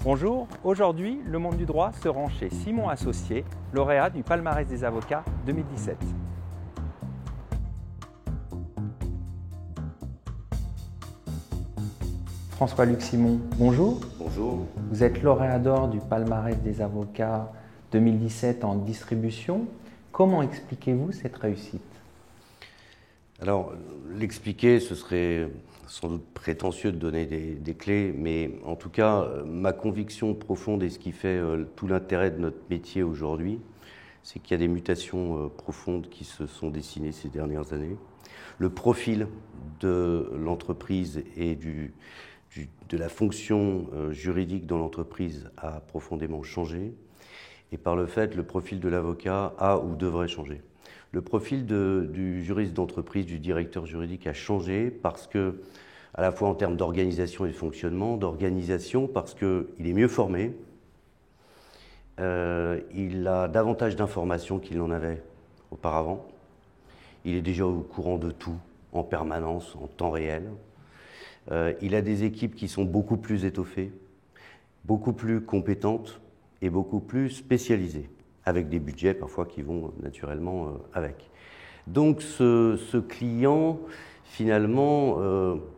Bonjour, aujourd'hui, le monde du droit se rend chez Simon Associés, lauréat du palmarès des avocats 2017. François-Luc Simon, bonjour. Bonjour. Vous êtes lauréat d'or du palmarès des avocats 2017 en distribution. Comment expliquez-vous cette réussite? Alors, l'expliquer, ce serait sans doute prétentieux de donner des clés, mais en tout cas, ma conviction profonde et ce qui fait tout l'intérêt de notre métier aujourd'hui, c'est qu'il y a des mutations profondes qui se sont dessinées ces dernières années. Le profil de l'entreprise et de la fonction juridique dans l'entreprise a profondément changé, et par le fait, le profil de l'avocat a ou devrait changer. Le profil du juriste d'entreprise, du directeur juridique a changé parce que, à la fois en termes d'organisation et de fonctionnement, d'organisation parce qu'il est mieux formé, il a davantage d'informations qu'il n'en avait auparavant, il est déjà au courant de tout, en permanence, en temps réel, il a des équipes qui sont beaucoup plus étoffées, beaucoup plus compétentes et beaucoup plus spécialisées, avec des budgets parfois qui vont naturellement avec. Donc ce client, finalement,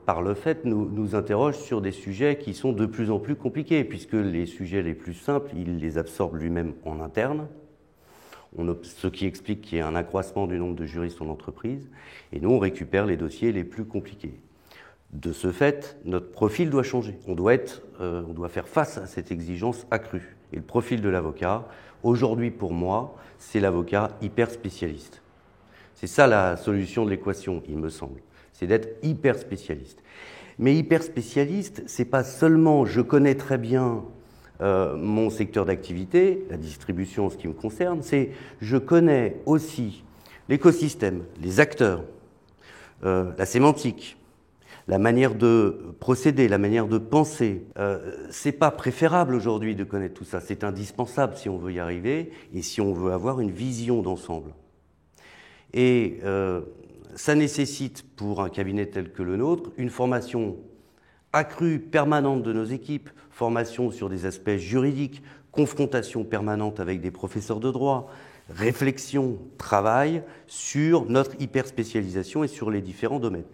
par le fait, nous interroge sur des sujets qui sont de plus en plus compliqués, puisque les sujets les plus simples, il les absorbe lui-même en interne, ce qui explique qu'il y a un accroissement du nombre de juristes en entreprise, et nous, on récupère les dossiers les plus compliqués. De ce fait, notre profil doit changer. On doit faire face à cette exigence accrue. Et le profil de l'avocat, aujourd'hui pour moi, c'est l'avocat hyper spécialiste. C'est ça la solution de l'équation, il me semble. C'est d'être hyper spécialiste. Mais hyper spécialiste, c'est pas seulement je connais très bien mon secteur d'activité, la distribution en ce qui me concerne, c'est je connais aussi l'écosystème, les acteurs, la sémantique, la manière de procéder, la manière de penser. C'est pas préférable aujourd'hui de connaître tout ça, c'est indispensable si on veut y arriver et si on veut avoir une vision d'ensemble. Et ça nécessite pour un cabinet tel que le nôtre une formation accrue, permanente de nos équipes, formation sur des aspects juridiques, confrontation permanente avec des professeurs de droit, réflexion, travail sur notre hyperspécialisation et sur les différents domaines.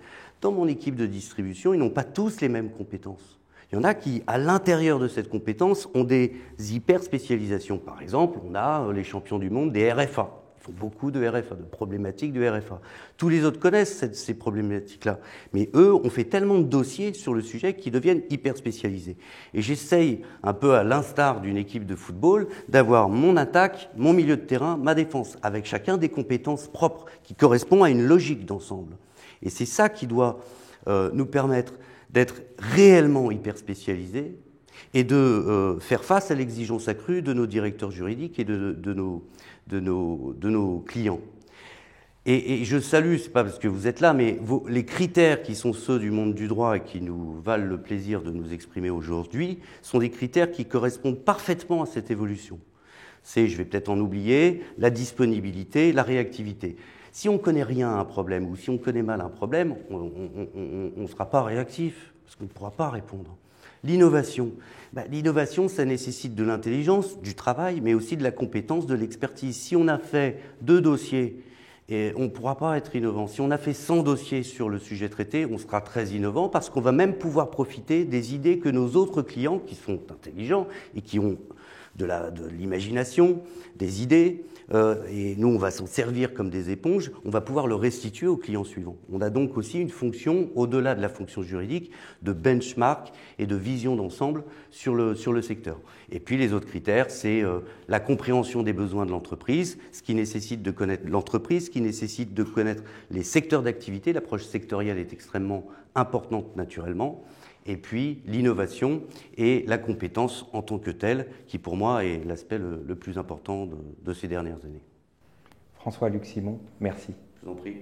Dans mon équipe de distribution, ils n'ont pas tous les mêmes compétences. Il y en a qui, à l'intérieur de cette compétence, ont des hyper-spécialisations. Par exemple, on a les champions du monde des RFA. Ils font beaucoup de RFA, de problématiques de RFA. Tous les autres connaissent ces problématiques-là. Mais eux, on fait tellement de dossiers sur le sujet qu'ils deviennent hyper-spécialisés. Et j'essaye, un peu à l'instar d'une équipe de football, d'avoir mon attaque, mon milieu de terrain, ma défense, avec chacun des compétences propres qui correspondent à une logique d'ensemble. Et c'est ça qui doit nous permettre d'être réellement hyper spécialisés et de faire face à l'exigence accrue de nos directeurs juridiques et de nos clients. Et je salue, c'est pas parce que vous êtes là, mais les critères qui sont ceux du monde du droit et qui nous valent le plaisir de nous exprimer aujourd'hui sont des critères qui correspondent parfaitement à cette évolution. C'est, je vais peut-être en oublier, la disponibilité, la réactivité. Si on ne connaît rien à un problème ou si on connaît mal un problème, on ne sera pas réactif parce qu'on ne pourra pas répondre. L'innovation. L'innovation, ça nécessite de l'intelligence, du travail, mais aussi de la compétence, de l'expertise. Si on a fait 2 dossiers, on ne pourra pas être innovant. Si on a fait 100 dossiers sur le sujet traité, on sera très innovant parce qu'on va même pouvoir profiter des idées que nos autres clients, qui sont intelligents et qui ont de l'imagination, des idées, et nous on va s'en servir comme des éponges, on va pouvoir le restituer aux clients suivants. On a donc aussi une fonction, au-delà de la fonction juridique, de benchmark et de vision d'ensemble sur le secteur. Et puis les autres critères, c'est la compréhension des besoins de l'entreprise, ce qui nécessite de connaître l'entreprise, ce qui nécessite de connaître les secteurs d'activité. L'approche sectorielle est extrêmement importante naturellement. Et puis l'innovation et la compétence en tant que telle, qui pour moi est l'aspect le plus important de ces dernières années. François-Luc Simon, merci. Je vous en prie.